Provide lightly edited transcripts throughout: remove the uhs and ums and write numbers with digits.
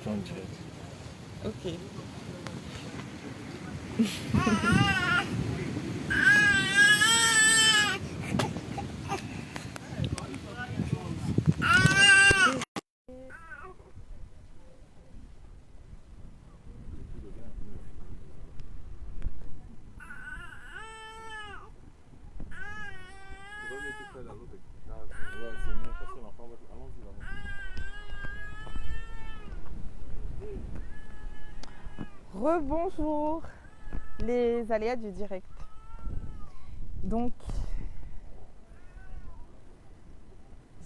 T'es en direct. Ok. Ouais, c'est mieux parce que l'enfant va. Allons-y là-bas. Rebonjour, les aléas du direct. Donc,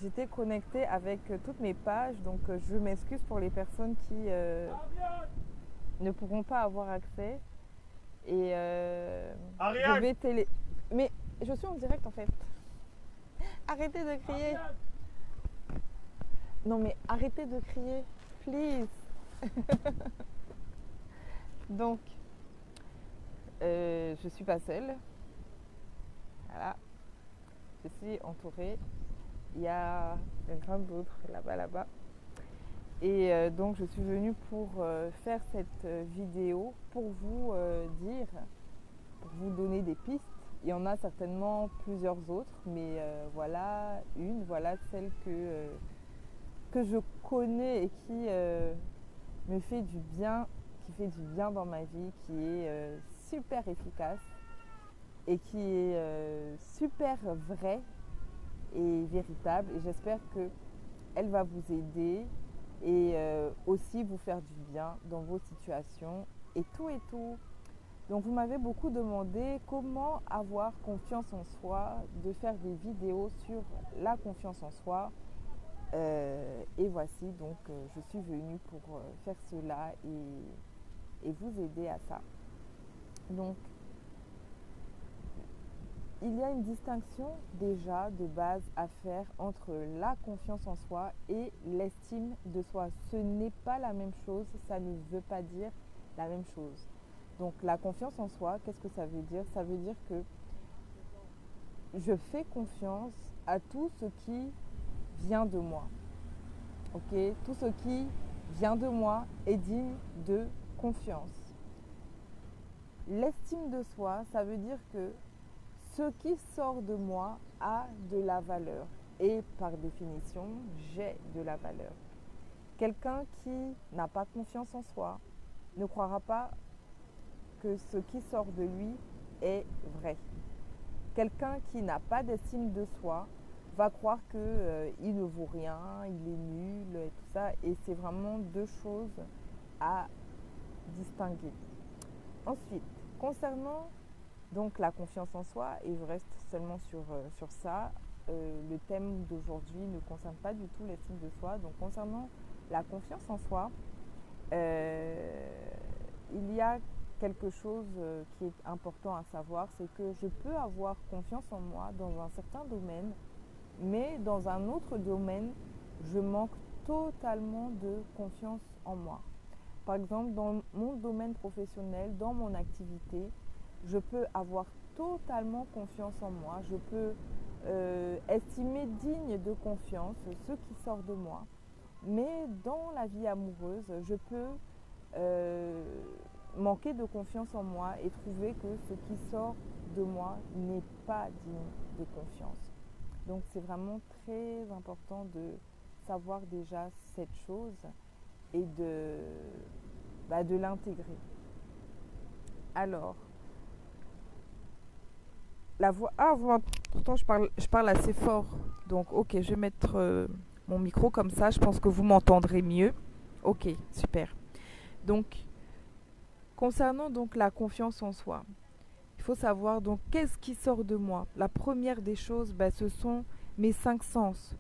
j'étais connectée avec toutes mes pages, donc je m'excuse pour les personnes qui ne pourront pas avoir accès. Et je vais télé. Mais je suis en direct en fait. Arrêtez de crier. Non mais arrêtez de crier, please. Donc, je suis pas seule. Voilà, je suis entourée. Il y a quelqu'un d'autre là-bas. Et donc, je suis venue pour faire cette vidéo pour vous dire, pour vous donner des pistes. Il y en a certainement plusieurs autres, mais voilà celle que je connais et qui me fait du bien, qui fait du bien dans ma vie, qui est super efficace et qui est super vraie et véritable. Et j'espère qu'elle va vous aider et aussi vous faire du bien dans vos situations et tout et tout. Donc vous m'avez beaucoup demandé comment avoir confiance en soi, de faire des vidéos sur la confiance en soi. Et voici donc je suis venue pour faire cela et vous aider à ça. Donc il y a une distinction déjà de base à faire entre la confiance en soi et l'estime de soi. Ce n'est pas la même chose, ça ne veut pas dire la même chose. Donc la confiance en soi, qu'est-ce que ça veut dire? Ça veut dire que je fais confiance à tout ce qui vient de moi. Ok, tout ce qui vient de moi est digne de confiance. L'estime de soi, ça veut dire que ce qui sort de moi a de la valeur. Et par définition, j'ai de la valeur. Quelqu'un qui n'a pas confiance en soi ne croira pas que ce qui sort de lui est vrai. Quelqu'un qui n'a pas d'estime de soi va croire qu'il ne vaut rien, il est nul et tout ça. Et c'est vraiment deux choses à distinguer. Ensuite, concernant donc la confiance en soi, et je reste seulement sur ça, le thème d'aujourd'hui ne concerne pas du tout l'estime de soi. Donc concernant la confiance en soi, il y a quelque chose qui est important à savoir, c'est que je peux avoir confiance en moi dans un certain domaine, mais dans un autre domaine, je manque totalement de confiance en moi. Par exemple, dans mon domaine professionnel, dans mon activité, je peux avoir totalement confiance en moi, je peux estimer digne de confiance ce qui sort de moi, mais dans la vie amoureuse, je peux manquer de confiance en moi et trouver que ce qui sort de moi n'est pas digne de confiance. Donc c'est vraiment très important de savoir déjà cette chose et de l'intégrer. Alors, la voix... Ah, pourtant je parle assez fort. Donc ok, je vais mettre mon micro comme ça, je pense que vous m'entendrez mieux. Ok, super. Donc, concernant donc la confiance en soi, il faut savoir donc qu'est-ce qui sort de moi. La première des choses, ce sont mes cinq sens.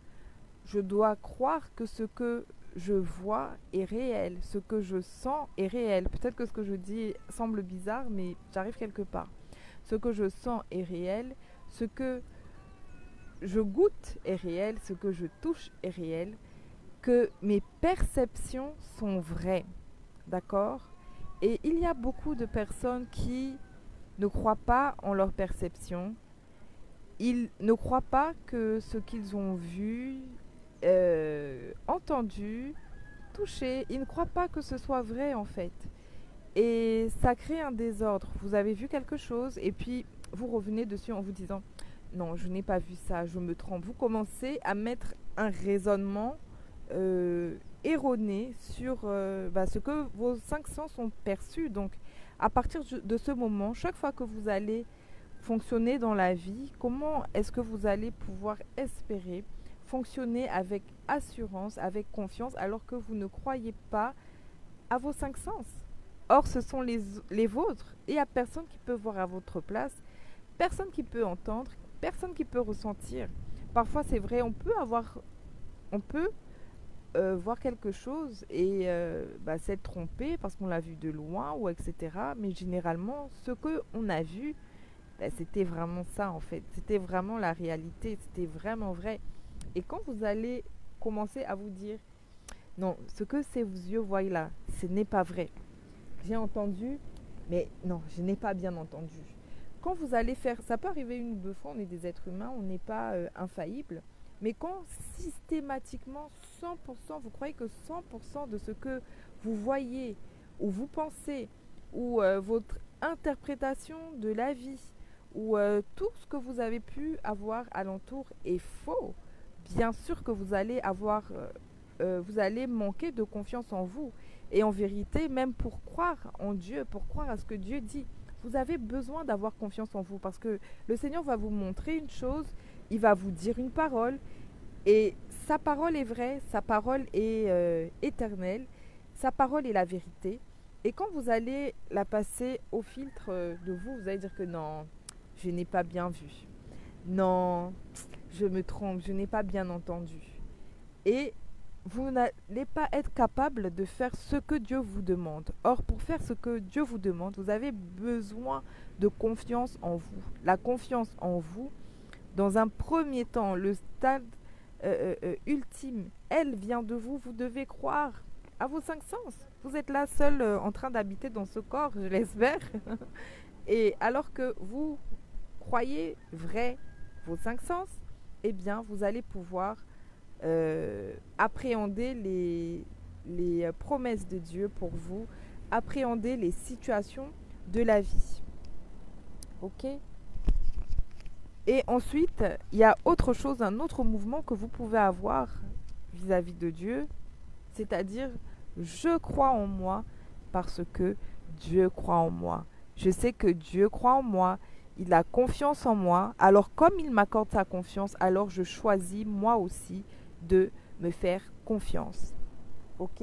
Je dois croire que ce que je vois est réel, ce que je sens est réel. Peut-être que ce que je dis semble bizarre, mais j'arrive quelque part. Ce que je sens est réel, ce que je goûte est réel, ce que je touche est réel, que mes perceptions sont vraies. D'accord? Et il y a beaucoup de personnes qui ne croient pas en leur perception. Ils ne croient pas que ce qu'ils ont vu, entendu, touchés, ils ne croient pas que ce soit vrai en fait. Et ça crée un désordre. Vous avez vu quelque chose et puis vous revenez dessus en vous disant non, je n'ai pas vu ça, je me trompe. Vous commencez à mettre un raisonnement erroné sur ce que vos cinq sens ont perçu. Donc, à partir de ce moment, chaque fois que vous allez fonctionner dans la vie, comment est-ce que vous allez pouvoir espérer fonctionner avec assurance, avec confiance, alors que vous ne croyez pas à vos cinq sens? Or, ce sont les vôtres et il n'y a personne qui peut voir à votre place, personne qui peut entendre, personne qui peut ressentir. Parfois, c'est vrai, on peut voir quelque chose et s'être trompé parce qu'on l'a vu de loin ou etc. Mais généralement, ce qu'on a vu, c'était vraiment ça en fait. C'était vraiment la réalité, c'était vraiment vrai. Et quand vous allez commencer à vous dire, non, ce que ces yeux voient là, ce n'est pas vrai. J'ai entendu, mais non, je n'ai pas bien entendu. Quand vous allez faire, ça peut arriver une ou deux fois, on est des êtres humains, on n'est pas infaillible. Mais quand systématiquement, 100%, vous croyez que 100% de ce que vous voyez ou vous pensez ou votre interprétation de la vie ou tout ce que vous avez pu avoir alentour est faux, bien sûr que vous allez vous allez manquer de confiance en vous. Et en vérité, même pour croire en Dieu, pour croire à ce que Dieu dit, vous avez besoin d'avoir confiance en vous parce que le Seigneur va vous montrer une chose, il va vous dire une parole et sa parole est vraie, sa parole est éternelle, sa parole est la vérité. Et quand vous allez la passer au filtre de vous, vous allez dire que non, je n'ai pas bien vu. Non, je me trompe, je n'ai pas bien entendu. Et vous n'allez pas être capable de faire ce que Dieu vous demande. Or, pour faire ce que Dieu vous demande, vous avez besoin de confiance en vous. La confiance en vous, dans un premier temps, le stade ultime, elle vient de vous. Vous devez croire à vos cinq sens. Vous êtes là seul en train d'habiter dans ce corps, je l'espère. Et alors que vous croyez vrai vos cinq sens, eh bien, vous allez pouvoir appréhender les promesses de Dieu pour vous, appréhender les situations de la vie. Ok? Et ensuite, il y a autre chose, un autre mouvement que vous pouvez avoir vis-à-vis de Dieu, c'est-à-dire je crois en moi parce que Dieu croit en moi. Je sais que Dieu croit en moi, il a confiance en moi. Alors comme il m'accorde sa confiance, alors je choisis moi aussi de me faire confiance. Ok?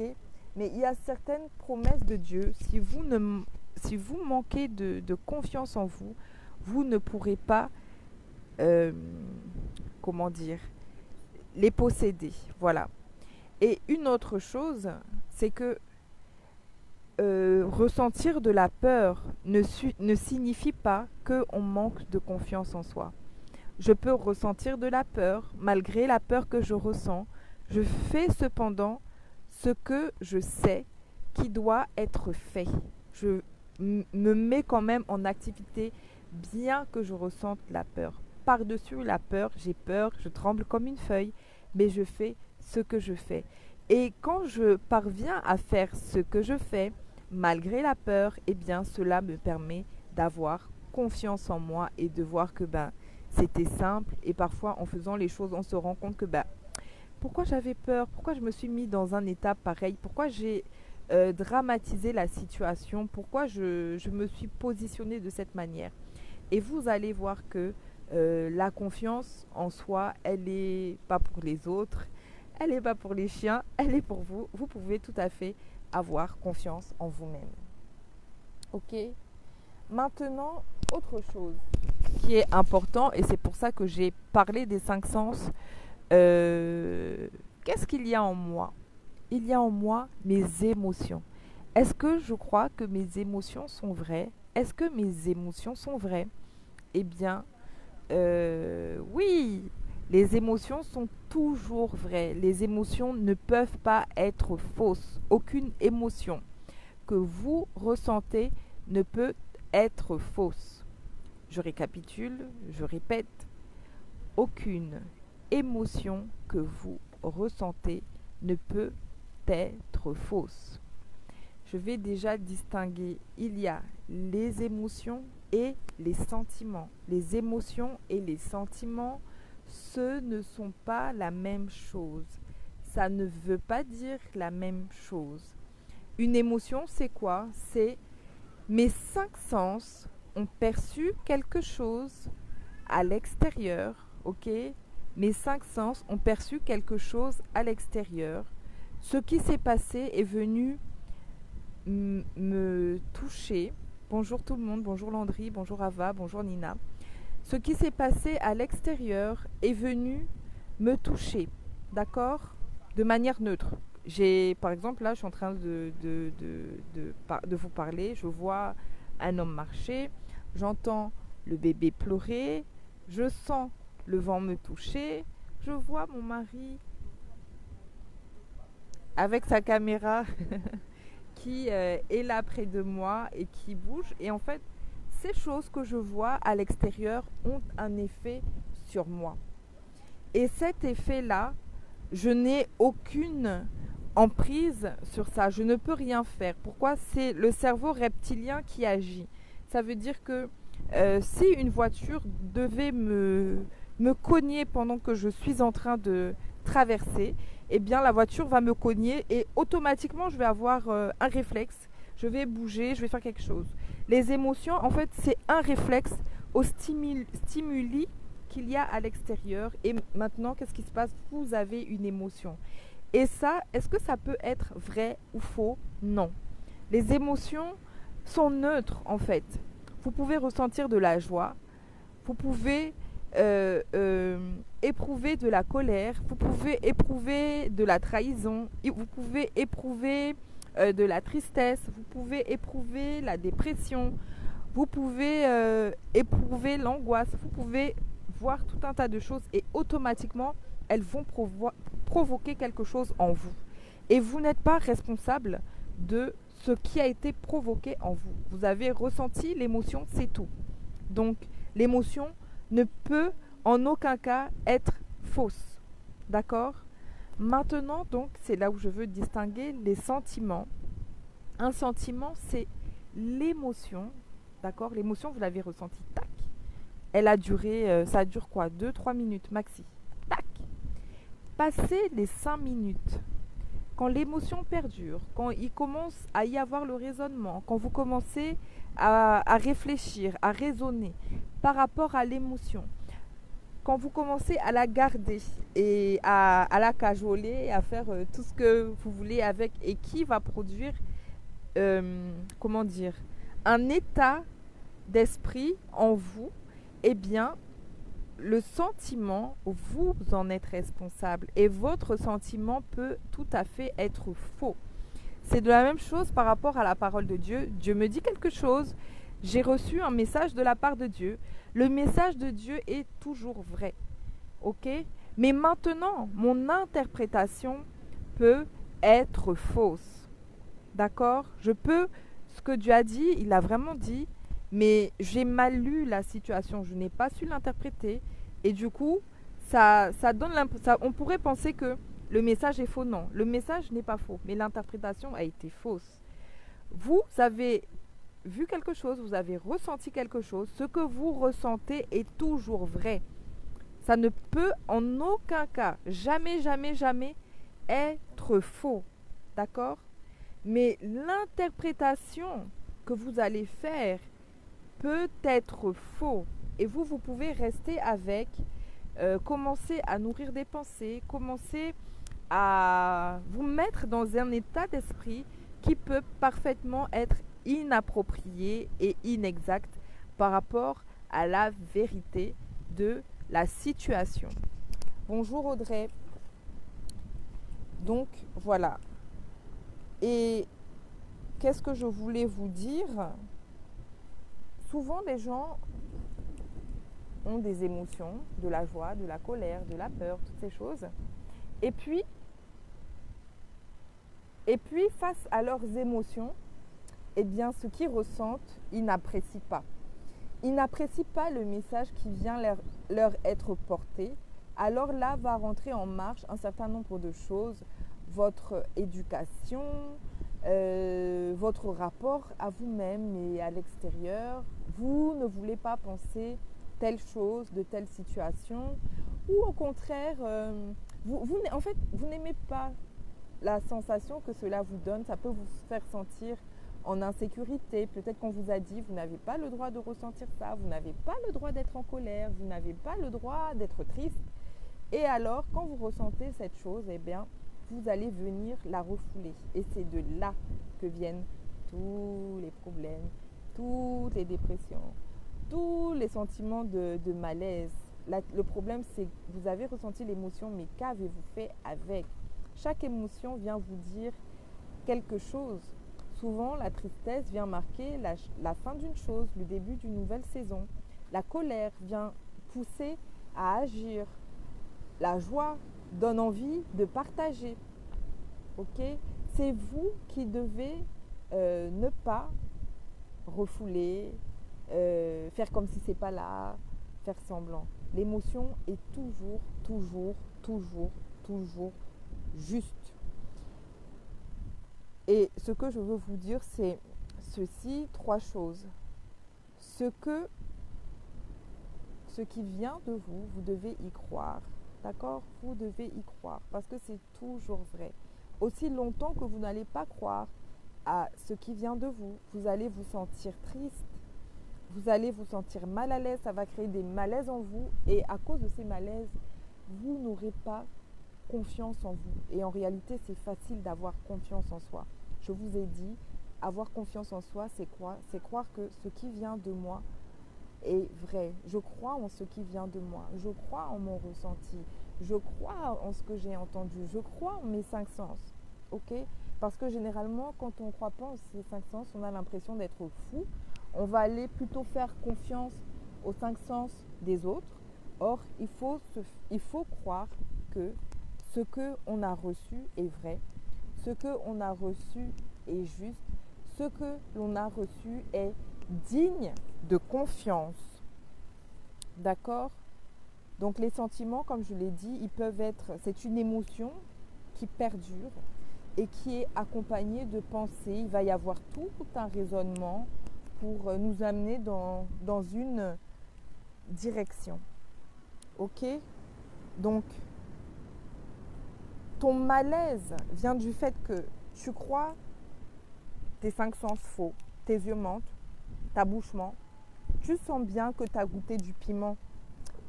Mais il y a certaines promesses de Dieu. Si vous manquez de confiance en vous, vous ne pourrez pas, comment dire, les posséder. Voilà. Et une autre chose, c'est que ressentir de la peur ne signifie pas qu'on manque de confiance en soi. Je peux ressentir de la peur, malgré la peur que je ressens. Je fais cependant ce que je sais qui doit être fait. Je me mets quand même en activité, bien que je ressente la peur. Par-dessus la peur, j'ai peur, je tremble comme une feuille, mais je fais ce que je fais. Et quand je parviens à faire ce que je fais, malgré la peur, eh bien cela me permet d'avoir confiance en moi et de voir que c'était simple. Et parfois, en faisant les choses, on se rend compte que pourquoi j'avais peur, pourquoi je me suis mis dans un état pareil, pourquoi j'ai dramatisé la situation, pourquoi je me suis positionnée de cette manière. Et vous allez voir que la confiance en soi, elle n'est pas pour les autres, elle n'est pas pour les chiens, elle est pour vous. Vous pouvez tout à fait avoir confiance en vous-même. Ok? Maintenant, autre chose qui est important, et c'est pour ça que j'ai parlé des cinq sens. Qu'est-ce qu'il y a en moi? Il y a en moi mes émotions. Est-ce que je crois que mes émotions sont vraies? Est-ce que mes émotions sont vraies? Eh bien, oui, les émotions sont toujours vraies. Les émotions ne peuvent pas être fausses. Aucune émotion que vous ressentez ne peut être fausse. Je récapitule, je répète, aucune émotion que vous ressentez ne peut être fausses. Je vais déjà distinguer, il y a les émotions et les sentiments. Les émotions et les sentiments, ce ne sont pas la même chose. Ça ne veut pas dire la même chose. Une émotion, c'est quoi? C'est mes 5 sens ont perçu quelque chose à l'extérieur, ok? Mes 5 sens ont perçu quelque chose à l'extérieur. Ce qui s'est passé est venu me toucher. Bonjour tout le monde, bonjour Landry, bonjour Ava, bonjour Nina. Ce qui s'est passé à l'extérieur est venu me toucher, d'accord? De manière neutre. Par exemple, là, je suis en train de vous parler, je vois un homme marcher, j'entends le bébé pleurer, je sens le vent me toucher, je vois mon mari avec sa caméra qui est là près de moi et qui bouge. Et en fait, ces choses que je vois à l'extérieur ont un effet sur moi. Et cet effet-là, je n'ai aucune emprise sur ça. Je ne peux rien faire. Pourquoi? C'est le cerveau reptilien qui agit. Ça veut dire que si une voiture devait me cogner pendant que je suis en train de traverser, eh bien la voiture va me cogner et automatiquement je vais avoir un réflexe. Je vais bouger, je vais faire quelque chose. Les émotions, en fait, c'est un réflexe aux stimuli qu'il y a à l'extérieur. Et maintenant, qu'est-ce qui se passe? Vous avez une émotion. Et ça, est-ce que ça peut être vrai ou faux? Non. Les émotions sont neutres, en fait. Vous pouvez ressentir de la joie, vous pouvez éprouver de la colère, vous pouvez éprouver de la trahison, vous pouvez éprouver de la tristesse, vous pouvez éprouver la dépression, vous pouvez éprouver l'angoisse, vous pouvez voir tout un tas de choses et automatiquement elles vont provoquer quelque chose en vous. Et vous n'êtes pas responsable de ce qui a été provoqué en vous. Vous avez ressenti l'émotion, c'est tout. Donc l'émotion ne peut en aucun cas être fausse. D'accord? Maintenant, donc, c'est là où je veux distinguer les sentiments. Un sentiment, c'est l'émotion. D'accord? L'émotion, vous l'avez ressentie. Tac. Elle a duré, ça dure quoi? 2-3 minutes maxi. Tac. Passé les 5 minutes, quand l'émotion perdure, quand il commence à y avoir le raisonnement, quand vous commencez à réfléchir, à raisonner par rapport à l'émotion, quand vous commencez à la garder et à la cajoler, à faire tout ce que vous voulez avec et qui va produire, un état d'esprit en vous, eh bien, le sentiment, vous en êtes responsable et votre sentiment peut tout à fait être faux. C'est de la même chose par rapport à la parole de Dieu. Dieu me dit quelque chose, j'ai reçu un message de la part de Dieu. Le message de Dieu est toujours vrai. Ok? Mais maintenant, mon interprétation peut être fausse. D'accord? Ce que Dieu a dit, il a vraiment dit, mais j'ai mal lu la situation, je n'ai pas su l'interpréter. Et du coup, ça donne on pourrait penser que le message est faux. Non, le message n'est pas faux, mais l'interprétation a été fausse. Vous avez vu quelque chose, vous avez ressenti quelque chose, ce que vous ressentez est toujours vrai. Ça ne peut en aucun cas, jamais, jamais, jamais être faux. D'accord? Mais l'interprétation que vous allez faire peut être faux. Et vous pouvez rester avec, commencer à nourrir des pensées, commencer à vous mettre dans un état d'esprit qui peut parfaitement être inapproprié et inexact par rapport à la vérité de la situation. Bonjour Audrey. Donc voilà. Et qu'est-ce que je voulais vous dire? Souvent les gens ont des émotions, de la joie, de la colère, de la peur, toutes ces choses. Et puis face à leurs émotions, eh bien, ce qu'ils ressentent, ils n'apprécient pas. Ils n'apprécient pas le message qui vient leur être porté. Alors là, va rentrer en marche un certain nombre de choses. votre éducation, votre rapport à vous-même et à l'extérieur. Vous ne voulez pas penser telle chose, de telle situation, ou au contraire, en fait, vous n'aimez pas la sensation que cela vous donne. Ça peut vous faire sentir en insécurité. Peut-être qu'on vous a dit, vous n'avez pas le droit de ressentir ça, vous n'avez pas le droit d'être en colère, vous n'avez pas le droit d'être triste. Et alors, quand vous ressentez cette chose, eh bien, vous allez venir la refouler. Et c'est de là que viennent tous les problèmes, toutes les dépressions, tous les sentiments de malaise. Le problème, c'est que vous avez ressenti l'émotion, mais qu'avez-vous fait avec? Chaque émotion vient vous dire quelque chose. Souvent, la tristesse vient marquer la fin d'une chose, le début d'une nouvelle saison. La colère vient pousser à agir. La joie donne envie de partager. Ok? C'est vous qui devez ne pas refouler, faire comme si c'est pas là, faire semblant. L'émotion est toujours juste. Et ce que je veux vous dire, c'est ceci, 3 choses. Ce qui vient de vous, vous devez y croire. D'accord? Vous devez y croire parce que c'est toujours vrai. Aussi longtemps que vous n'allez pas croire à ce qui vient de vous, vous allez vous sentir triste, vous allez vous sentir mal à l'aise, ça va créer des malaises en vous et à cause de ces malaises, vous n'aurez pas confiance en vous. Et en réalité, c'est facile d'avoir confiance en soi. Je vous ai dit, avoir confiance en soi, c'est quoi? C'est croire que ce qui vient de moi est vrai. Je crois en ce qui vient de moi. Je crois en mon ressenti. Je crois en ce que j'ai entendu. Je crois en mes 5 sens. Ok? Parce que généralement, quand on ne croit pas en ces 5 sens, on a l'impression d'être fou. On va aller plutôt faire confiance aux 5 sens des autres. Or, il faut croire que ce qu'on a reçu est vrai. Ce qu'on a reçu est juste. Ce que l'on a reçu est digne de confiance. D'accord? Donc les sentiments, comme je l'ai dit, c'est une émotion qui perdure et qui est accompagnée de pensées. Il va y avoir tout un raisonnement pour nous amener dans une direction. Ok? Donc, ton malaise vient du fait que tu crois tes 5 sens faux, tes yeux mentent, ta bouche ment. Tu sens bien que tu as goûté du piment,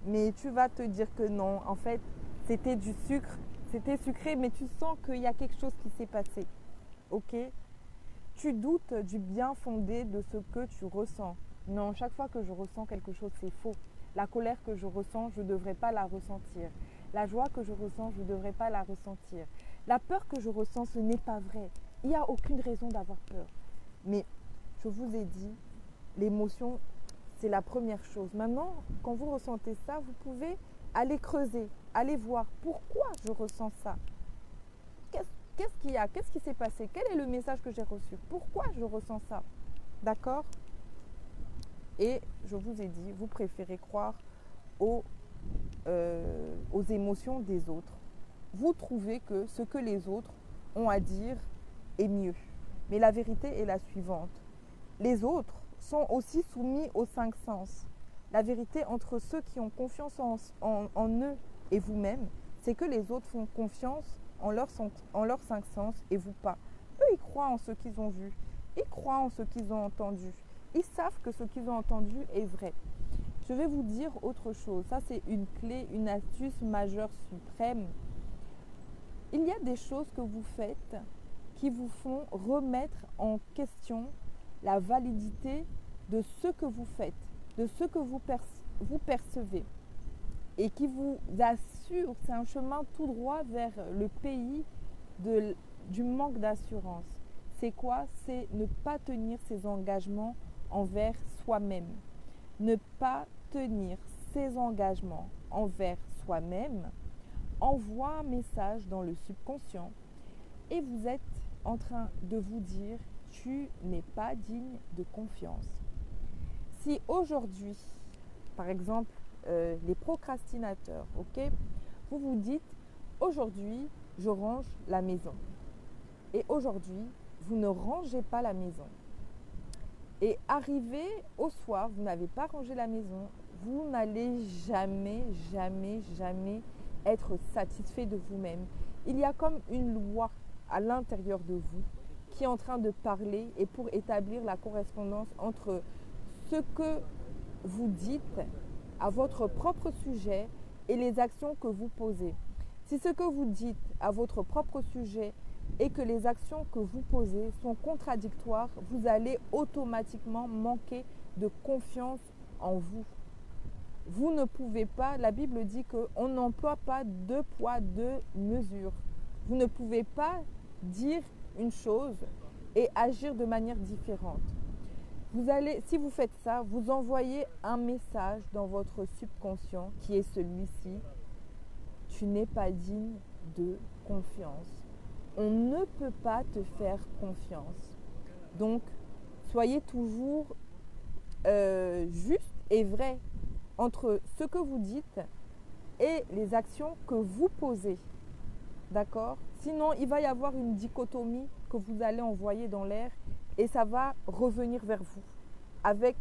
mais tu vas te dire que non, en fait, c'était du sucre, c'était sucré, mais tu sens qu'il y a quelque chose qui s'est passé. Ok? Tu doutes du bien fondé de ce que tu ressens. Non, chaque fois que je ressens quelque chose, c'est faux. La colère que je ressens, je ne devrais pas la ressentir. La joie que je ressens, je ne devrais pas la ressentir. La peur que je ressens, ce n'est pas vrai. Il n'y a aucune raison d'avoir peur. Mais je vous ai dit, l'émotion, c'est la première chose. Maintenant, quand vous ressentez ça, vous pouvez aller creuser, aller voir pourquoi je ressens ça. Qu'est-ce qu'il y a? Qu'est-ce qui s'est passé? Quel est le message que j'ai reçu? Pourquoi je ressens ça? D'accord? Et je vous ai dit, vous préférez croire aux émotions des autres. Vous trouvez que ce que les autres ont à dire est mieux. Mais la vérité est la suivante. Les autres sont aussi soumis aux 5 sens. La vérité entre ceux qui ont confiance en eux et vous-même, c'est que les autres font confiance en leurs 5 sens et vous pas. Eux, ils croient en ce qu'ils ont vu. Ils croient en ce qu'ils ont entendu. Ils savent que ce qu'ils ont entendu est vrai. Je vais vous dire autre chose. Ça, c'est une clé, une astuce majeure suprême. Il y a des choses que vous faites qui vous font remettre en question la validité de ce que vous faites, de ce que vous percevez et qui vous assure, c'est un chemin tout droit vers le pays du manque d'assurance. C'est quoi? C'est ne pas tenir ses engagements envers soi-même. Ne pas tenir ses engagements envers soi-même envoie un message dans le subconscient et vous êtes en train de vous dire tu n'es pas digne de confiance. Si aujourd'hui, par exemple, les procrastinateurs, ok, vous vous dites aujourd'hui je range la maison. Et aujourd'hui, vous ne rangez pas la maison. Et arrivé au soir, vous n'avez pas rangé la maison, vous n'allez jamais, jamais, jamais être satisfait de vous-même. Il y a comme une loi à l'intérieur de vous qui est en train de parler et pour établir la correspondance entre ce que vous dites à votre propre sujet et les actions que vous posez. Si ce que vous dites à votre propre sujet et que les actions que vous posez sont contradictoires, vous allez automatiquement manquer de confiance en vous. Vous ne pouvez pas, la Bible dit qu'on n'emploie pas deux poids, deux mesures. Vous ne pouvez pas dire une chose et agir de manière différente. Si vous faites ça, vous envoyez un message dans votre subconscient qui est celui-ci. Tu n'es pas digne de confiance. On ne peut pas te faire confiance. Donc, soyez toujours juste et vrai entre ce que vous dites et les actions que vous posez. D'accord? Sinon, il va y avoir une dichotomie que vous allez envoyer dans l'air et ça va revenir vers vous avec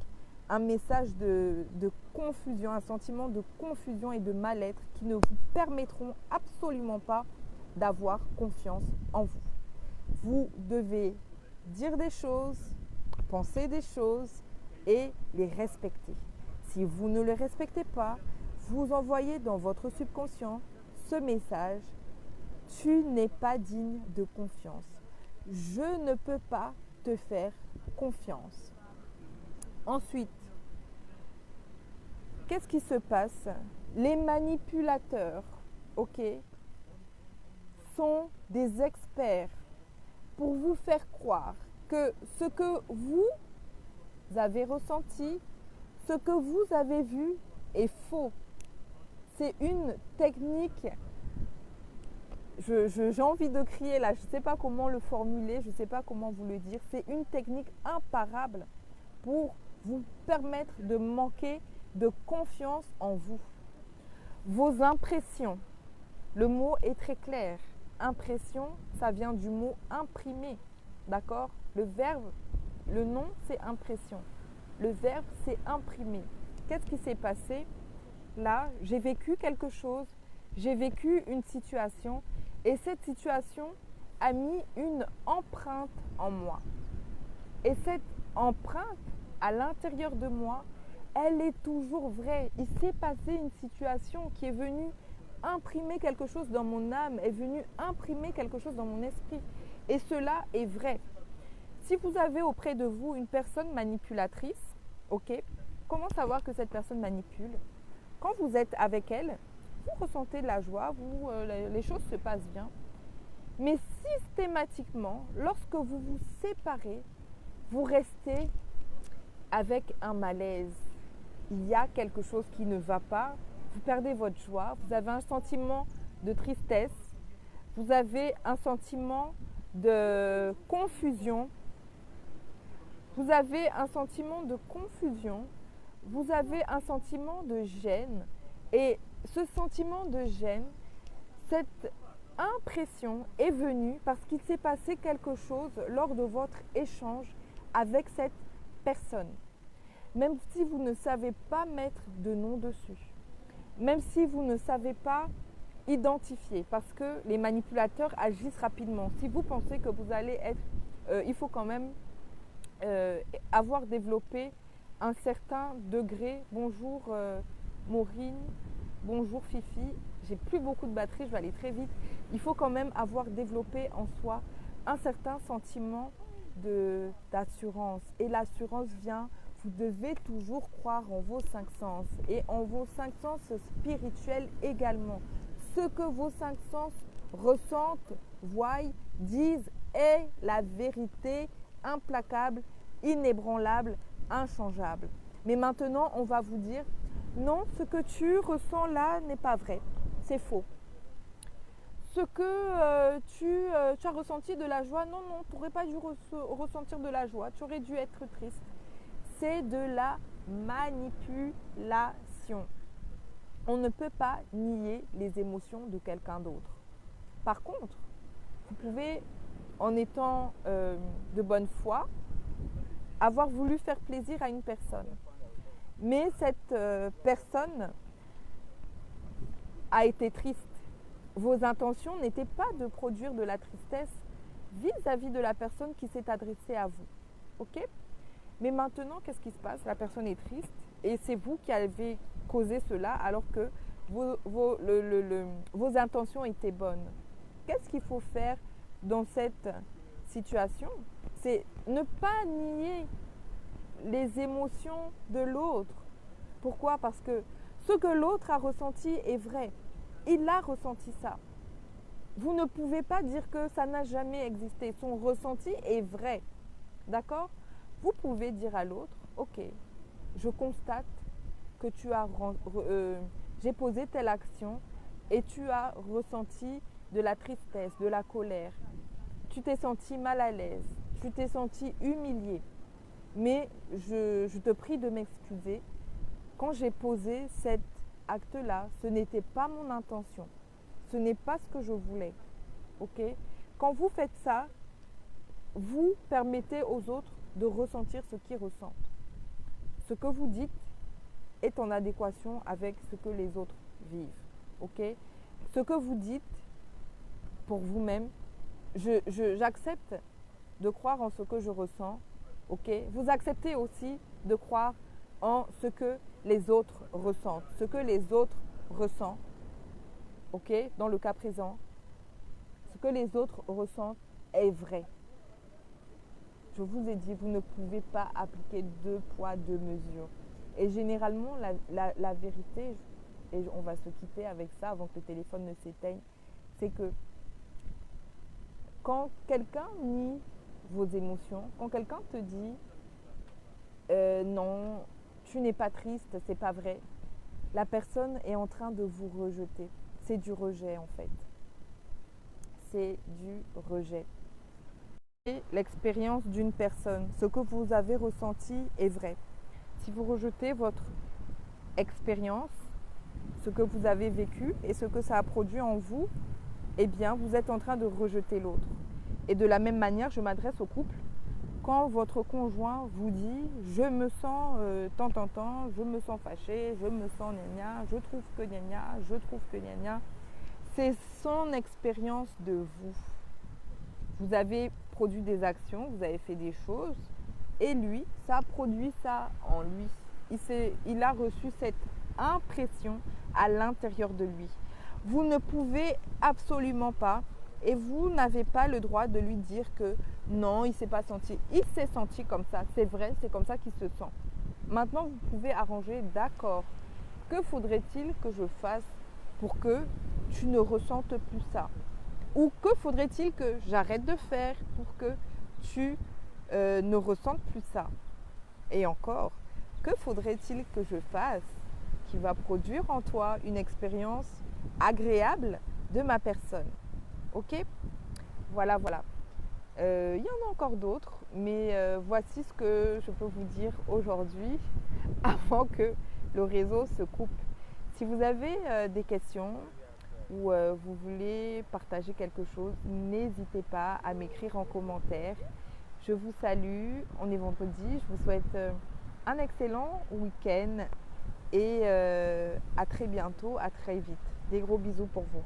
un message de confusion, un sentiment de confusion et de mal-être qui ne vous permettront absolument pas d'avoir confiance en vous. Vous devez dire des choses, penser des choses et les respecter. Si vous ne les respectez pas, vous envoyez dans votre subconscient ce message: tu n'es pas digne de confiance. Je ne peux pas te faire confiance. Ensuite, qu'est-ce qui se passe? Les manipulateurs, sont des experts pour vous faire croire que ce que vous avez ressenti, ce que vous avez vu est faux. C'est une technique, j'ai envie de crier là, je ne sais pas comment le formuler, je ne sais pas comment vous le dire. C'est une technique imparable pour vous permettre de manquer de confiance en vous. Vos impressions, le mot est très clair. Impression, ça vient du mot imprimer, d'accord? Le verbe, le nom, c'est impression. Le verbe, c'est imprimer. Qu'est-ce qui s'est passé? Là, j'ai vécu quelque chose, j'ai vécu une situation et cette situation a mis une empreinte en moi. Et cette empreinte, à l'intérieur de moi, elle est toujours vraie. Il s'est passé une situation qui est venue imprimer quelque chose dans mon âme, est venue imprimer quelque chose dans mon esprit. Et cela est vrai. Si vous avez auprès de vous une personne manipulatrice, comment savoir que cette personne manipule? Quand vous êtes avec elle, vous ressentez de la joie, les choses se passent bien. Mais systématiquement, lorsque vous vous séparez, vous restez avec un malaise. Il y a quelque chose qui ne va pas, vous perdez votre joie, vous avez un sentiment de tristesse, vous avez un sentiment de confusion, vous avez un sentiment de confusion, vous avez un sentiment de gêne. Et ce sentiment de gêne, cette impression est venue parce qu'il s'est passé quelque chose lors de votre échange avec cette personne. Même si vous ne savez pas mettre de nom dessus, même si vous ne savez pas identifier, parce que les manipulateurs agissent rapidement. Si vous pensez que vous allez être, il faut quand même avoir développé un certain degré. Bonjour Maureen, bonjour Fifi, j'ai plus beaucoup de batterie, je vais aller très vite. Il faut quand même avoir développé en soi un certain sentiment d'assurance. Et l'assurance vient, vous devez toujours croire en vos cinq sens et en vos cinq sens spirituels également. Ce que vos cinq sens ressentent, voient, disent est la vérité implacable, inébranlable, inchangeable. Mais maintenant, on va vous dire, non, ce que tu ressens là n'est pas vrai, c'est faux. Ce que tu as ressenti de la joie, non, tu n'aurais pas dû ressentir de la joie, tu aurais dû être triste. C'est de la manipulation. On ne peut pas nier les émotions de quelqu'un d'autre. Par contre, vous pouvez, en étant de bonne foi, avoir voulu faire plaisir à une personne. Mais cette personne a été triste. Vos intentions n'étaient pas de produire de la tristesse vis-à-vis de la personne qui s'est adressée à vous. Ok ? Mais maintenant, qu'est-ce qui se passe? La personne est triste et c'est vous qui avez causé cela alors que vos intentions étaient bonnes. Qu'est-ce qu'il faut faire dans cette situation? C'est ne pas nier les émotions de l'autre. Pourquoi? Parce que ce que l'autre a ressenti est vrai. Il a ressenti ça. Vous ne pouvez pas dire que ça n'a jamais existé. Son ressenti est vrai. D'accord? Vous pouvez dire à l'autre, ok, je constate que j'ai posé telle action et tu as ressenti de la tristesse, de la colère. Tu t'es senti mal à l'aise, tu t'es senti humilié. Mais je te prie de m'excuser. Quand j'ai posé cet acte-là, ce n'était pas mon intention. Ce n'est pas ce que je voulais. Ok? Quand vous faites ça, vous permettez aux autres de ressentir ce qu'ils ressentent. Ce que vous dites est en adéquation avec ce que les autres vivent. Ok? Ce que vous dites pour vous-même, j'accepte de croire en ce que je ressens. Ok? Vous acceptez aussi de croire en ce que les autres ressentent. Ce que les autres ressentent, ok? Dans le cas présent, ce que les autres ressentent est vrai. Je vous ai dit, vous ne pouvez pas appliquer 2 poids, 2 mesures. Et généralement, la vérité, et on va se quitter avec ça avant que le téléphone ne s'éteigne, c'est que quand quelqu'un nie vos émotions, quand quelqu'un te dit non, tu n'es pas triste, c'est pas vrai, la personne est en train de vous rejeter. C'est du rejet en fait. C'est du rejet. Et l'expérience d'une personne, ce que vous avez ressenti est vrai. Si vous rejetez votre expérience, ce que vous avez vécu et ce que ça a produit en vous, eh bien, vous êtes en train de rejeter l'autre. Et de la même manière, je m'adresse au couple. Quand votre conjoint vous dit « je me sens tant, je me sens fâché, je me sens gna, je trouve que gna, je trouve que gna », c'est son expérience de vous. Vous avez produit des actions, vous avez fait des choses et lui, ça a produit ça en lui. Il a reçu cette impression à l'intérieur de lui. Vous ne pouvez absolument pas et vous n'avez pas le droit de lui dire que non, il ne s'est pas senti. Il s'est senti comme ça, c'est vrai, c'est comme ça qu'il se sent. Maintenant, vous pouvez arranger, d'accord, que faudrait-il que je fasse pour que tu ne ressentes plus ça? Ou que faudrait-il que j'arrête de faire pour que tu ne ressentes plus ça? Et encore, que faudrait-il que je fasse qui va produire en toi une expérience agréable de ma personne? Ok? Voilà, voilà. Il y en a encore d'autres, mais voici ce que je peux vous dire aujourd'hui avant que le réseau se coupe. Si vous avez des questions ou vous voulez partager quelque chose, n'hésitez pas à m'écrire en commentaire. Je vous salue, on est vendredi, je vous souhaite un excellent week-end et à très bientôt, à très vite. Des gros bisous pour vous.